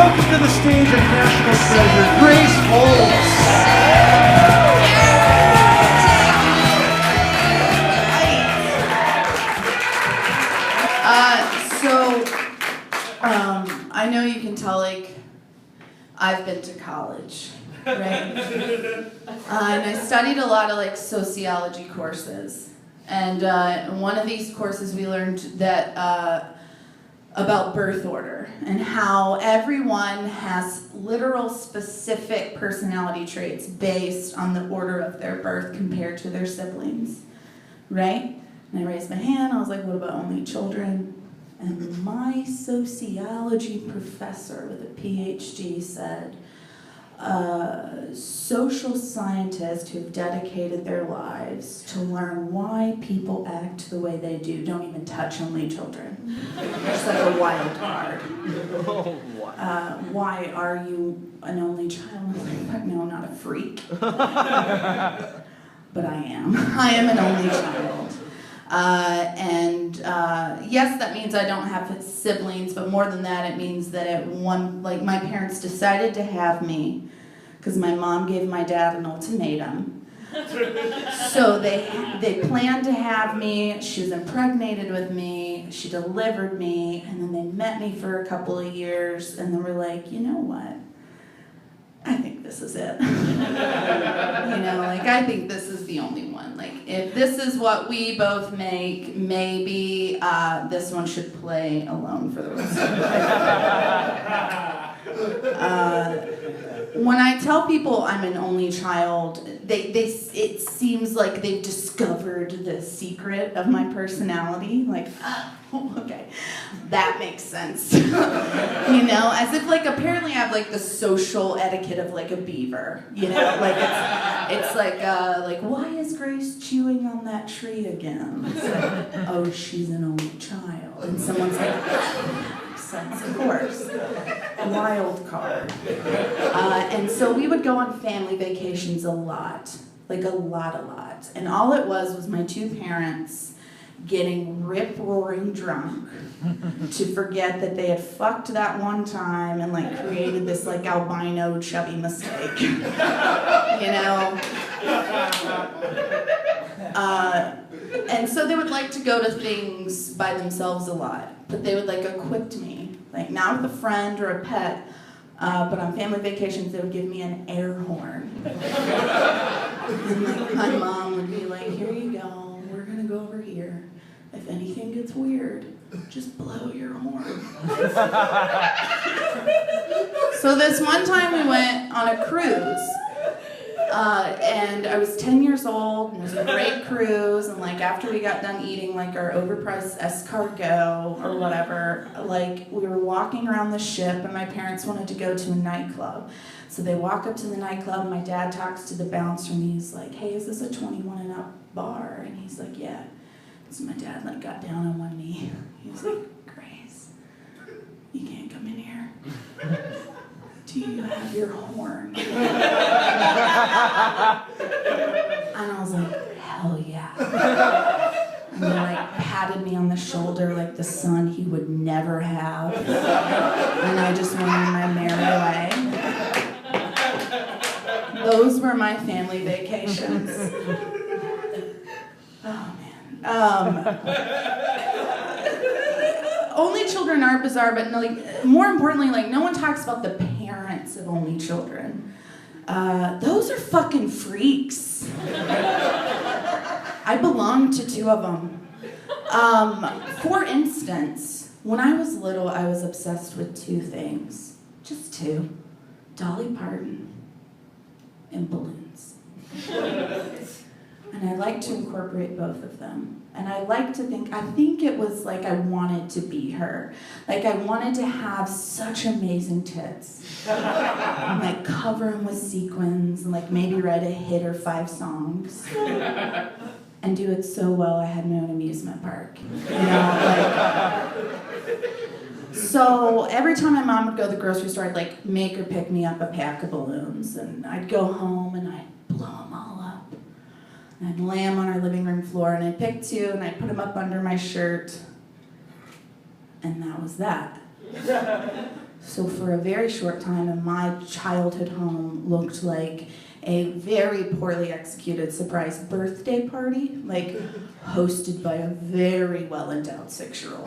welcome to the stage of national treasure, Grace Holtz. I know you can tell, like, I've been to college, right? And I studied a lot of, like, sociology courses. And in one of these courses we learned that about birth order and how everyone has literal specific personality traits based on the order of their birth compared to their siblings, right? And I raised my hand, I was like, what about only children? And my sociology professor with a PhD said, social scientists who've dedicated their lives to learn why people act the way they do don't even touch only children. It's like a wild card. Why are you an only child? I'm like, no, I'm not a freak. But I am. I am an only child. Yes, that means I don't have siblings, but more than that, it means that my parents decided to have me because my mom gave my dad an ultimatum. So they planned to have me, she was impregnated with me, she delivered me, and then they met me for a couple of years, and they were like, you know what? I think this is it. I think this is the only one. Like, if this is what we both make, maybe this one should play alone for the rest of life. When I tell people I'm an only child, it seems like they've discovered the secret of my personality. Like, oh, okay, that makes sense. As if apparently I have the social etiquette of a beaver. It's like why is Grace chewing on that tree again? It's like, oh, she's an only child, and someone's like, sense, of course. Wild card. And so we would go on family vacations a lot. A lot. And all it was my two parents getting rip-roaring drunk to forget that they had fucked that one time and created this albino chubby mistake. And so they would like to go to things by themselves a lot, but they would equip me, not with a friend or a pet, but on family vacations they would give me an air horn. And my mom would be like, here you go, we're gonna go over here. If anything gets weird, just blow your horn. So this one time we went on a cruise. And I was 10 years old, and it was a great cruise, and after we got done eating our overpriced escargot or whatever, we were walking around the ship, and my parents wanted to go to a nightclub. So they walk up to the nightclub, and my dad talks to the bouncer, and he's like, hey, is this a 21 and up bar? And he's like, yeah. So my dad got down on one knee. He was like, Grace, you can't come in here. Do you have your horn? And I was like, hell yeah. And they patted me on the shoulder like the son he would never have. And I just went on my merry way. Those were my family vacations. Oh man. Only children are bizarre, but more importantly, no one talks about the parents of only children. Those are fucking freaks. I belong to two of them. For instance, when I was little, I was obsessed with two things. Just two. Dolly Parton and balloons. And I like to incorporate both of them. And I think it was I wanted to be her. I wanted to have such amazing tits. And cover them with sequins and maybe write a hit or 5 songs. And do it so well I had my own amusement park. So every time my mom would go to the grocery store, I'd make her pick me up a pack of balloons. And I'd go home and I'd blow them all up. And I'd lay them on our living room floor, and I'd pick 2, and I'd put them up under my shirt. And that was that. So for a very short time, my childhood home looked like a very poorly executed surprise birthday party, like hosted by a very well-endowed 6-year-old.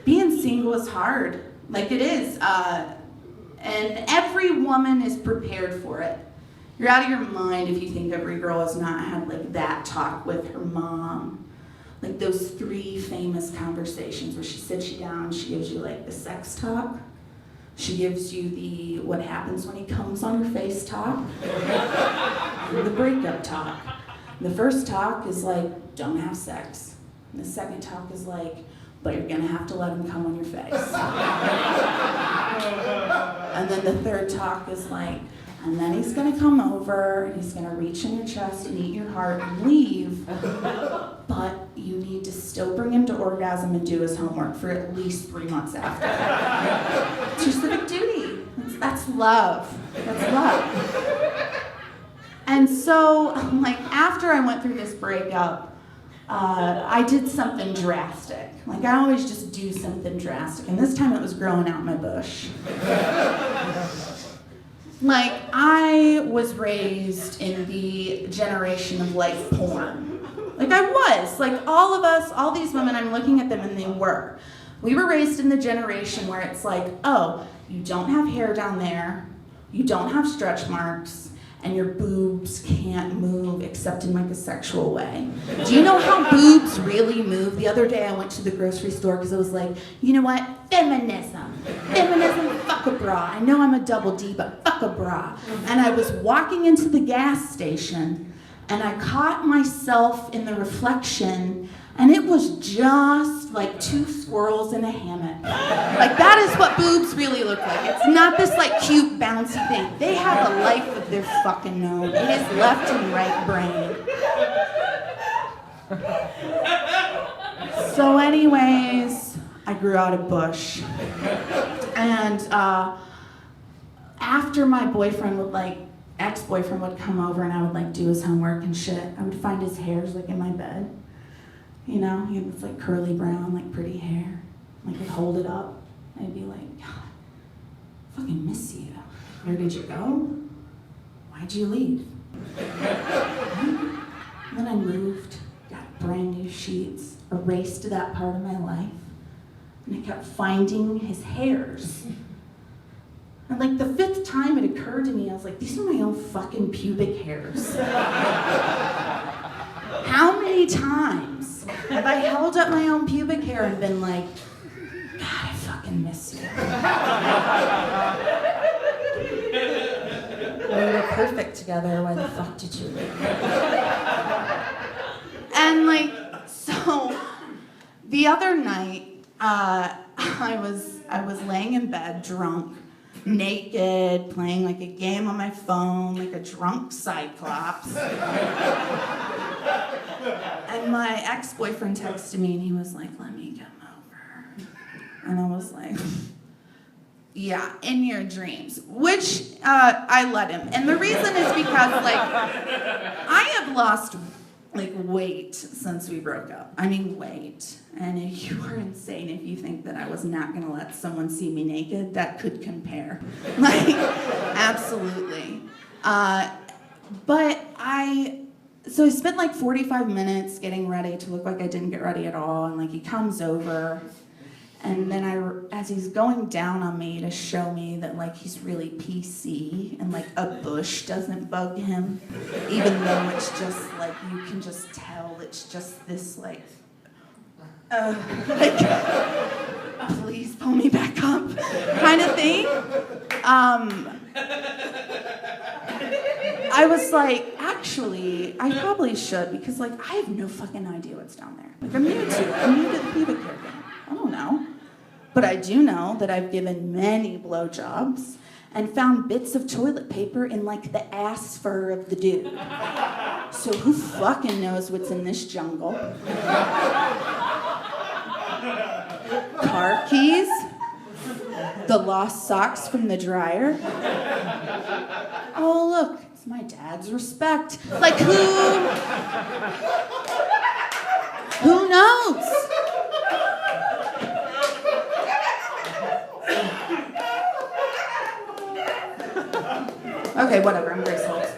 Being single is hard, like it is, and every woman is prepared for it. You're out of your mind if you think every girl has not had like that talk with her mom. Like those 3 famous conversations where she sits you down, she gives you like the sex talk, she gives you the what happens when he comes on your face talk, the breakup talk. The first talk is like, don't have sex. And the second talk is like, but you're gonna have to let him come on your face. And then the third talk is like, and then he's gonna come over, and he's gonna reach in your chest and eat your heart and leave, but you need to still bring him to orgasm and do his homework for at least 3 months after. It's your civic duty. That's love. That's love. And so, like, after I went through this breakup, I did something drastic. Like, I always just do something drastic, and this time it was growing out my bush. Like, I was raised in the generation of life porn. Like, I was. Like, all of us, all these women, I'm looking at them and they were. We were raised in the generation where it's like, oh, you don't have hair down there, you don't have stretch marks, and your boobs can't move except in like a sexual way. Do you know how boobs really move? The other day I went to the grocery store because I was like, you know what? Feminism. Feminism, fuck a bra. I know I'm a double D, but fuck a bra. And I was walking into the gas station and I caught myself in the reflection, and it was just like 2 squirrels in a hammock. Like, that is what boobs really look like. It's not this like cute bouncy thing. They have a life of their fucking own. It is left and right brain. So anyways, I grew out a bush. And after my boyfriend would like, ex-boyfriend would come over and I would like do his homework and shit, I would find his hairs like in my bed. You know, he was like curly brown, like pretty hair. Like I'd hold it up and I'd be like, God, I fucking miss you. Where did you go? Why'd you leave? And then I moved, got brand new sheets, erased that part of my life, and I kept finding his hairs. And like the 5th time it occurred to me, I was like, these are my own fucking pubic hairs. How many times have I held up my own pubic hair and been like, God, I fucking miss you. We were perfect together, why the fuck did you leave? And like, so the other night, I was laying in bed drunk, naked, playing like a game on my phone, like a drunk cyclops. And my ex-boyfriend texted me and he was like, let me come over. And I was like, yeah, in your dreams. Which I let him. And the reason is because like, I have lost like weight since we broke up. I mean weight. And if you are insane if you think that I was not gonna let someone see me naked, that could compare. Like, absolutely. So I spent like 45 minutes getting ready to look like I didn't get ready at all, and like he comes over, and then as he's going down on me to show me that like he's really PC and like a bush doesn't bug him, even though it's just like you can just tell it's just this like please pull me back up kind of thing. I was like, actually, I probably should, because like I have no fucking idea what's down there. Like I'm new to it. I'm new to the pubic hair game. I don't know. But I do know that I've given many blowjobs and found bits of toilet paper in like the ass fur of the dude. So who fucking knows what's in this jungle? Car keys, the lost socks from the dryer. Oh look, it's my dad's respect. Like who knows? Okay, whatever. I'm Grace Holtz.